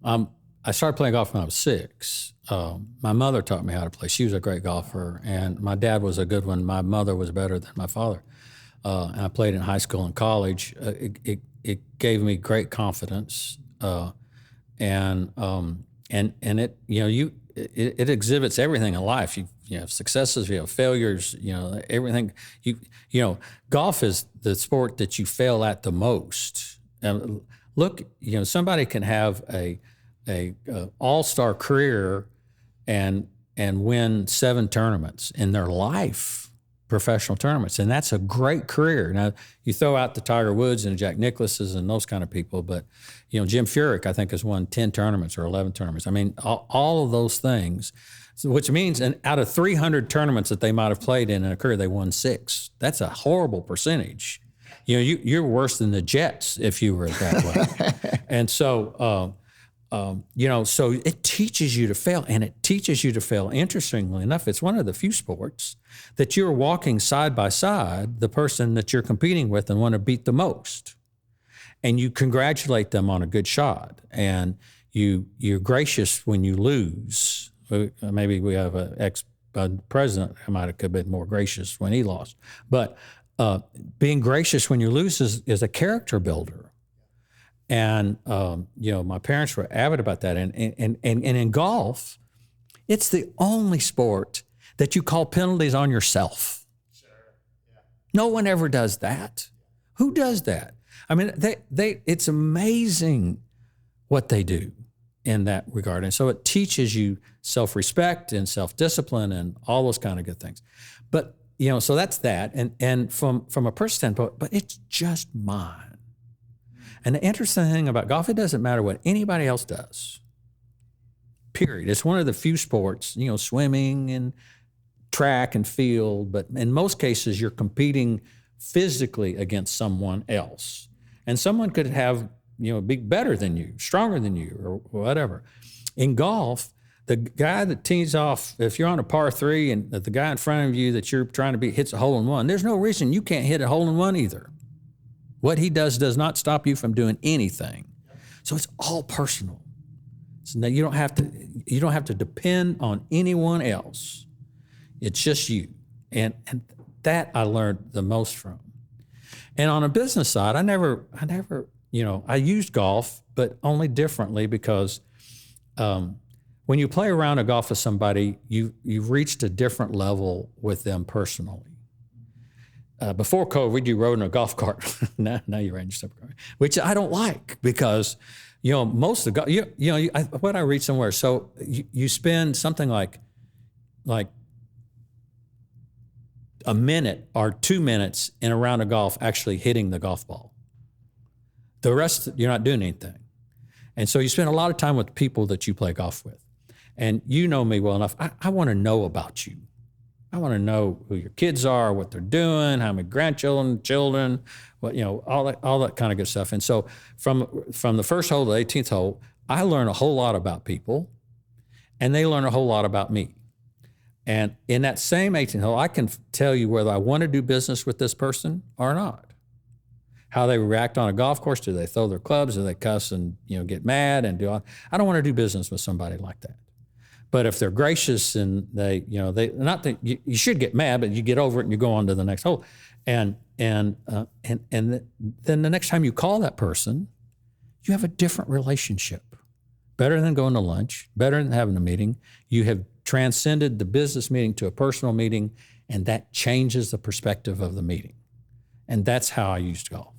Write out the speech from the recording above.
I started playing golf when I was 6. My mother taught me how to play. She was a great golfer, and my dad was a good one. My mother was better than my father. And I played in high school and college. It gave me great confidence, and it it exhibits everything in life. You have successes, you have failures, everything. Golf is the sport that you fail at the most. Look, somebody can have a all-star career and win 7 tournaments in their life, professional tournaments, and that's a great career. Now, you throw out the Tiger Woods and Jack Nicklaus's and those kind of people, but Jim Furyk, I think, has won 10 tournaments or 11 tournaments. I mean, all of those things, which means out of 300 tournaments that they might have played in a career, they won 6. That's a horrible percentage. You're worse than the Jets if you were that way. And so, so it teaches you to fail, and it teaches you to fail. Interestingly enough, it's one of the few sports that you're walking side by side the person that you're competing with and want to beat the most. And you congratulate them on a good shot, and you're gracious when you lose. Maybe we have an ex-president who might have been more gracious when he lost. But being gracious when you lose is a character builder. And, my parents were avid about that. And in golf, it's the only sport that you call penalties on yourself. Sure. Yeah. No one ever does that. Who does that? I mean, it's amazing what they do in that regard. And so it teaches you self-respect and self-discipline and all those kind of good things. But, so that's that. And from a personal standpoint, but it's just mine. And the interesting thing about golf, it doesn't matter what anybody else does, period. It's one of the few sports, swimming and track and field, but in most cases, you're competing physically against someone else. And someone could have, be better than you, stronger than you, or whatever. In golf, the guy that tees off, if you're on a par 3 and the guy in front of you that you're trying to beat hits a hole-in-one, there's no reason you can't hit a hole-in-one either. What he does not stop you from doing anything. So it's all personal. So now you don't have to depend on anyone else. It's just you. And that I learned the most from. And on a business side, I used golf, but only differently because when you play around a golf with somebody, you've reached a different level with them personally. Before COVID, you rode in a golf cart. now you're riding your separate car, which I don't like because, most of the what I read somewhere. So you spend something like a minute or 2 minutes in a round of golf actually hitting the golf ball. The rest, you're not doing anything. And so you spend a lot of time with people that you play golf with. And you know me well enough. I want to know about you. I want to know who your kids are, what they're doing, how many grandchildren, children, all that kind of good stuff. And so from the first hole to the 18th hole, I learn a whole lot about people, and they learn a whole lot about me. And in that same 18th hole, I can tell you whether I want to do business with this person or not. How they react on a golf course. Do they throw their clubs? Do they cuss and get mad and do all? I don't want to do business with somebody like that. But if they're gracious and they not that you should get mad, but you get over it and you go on to the next hole, and then the next time you call that person, you have a different relationship. Better than going to lunch, better than having a meeting. You have transcended the business meeting to a personal meeting, and that changes the perspective of the meeting. And that's how I used golf.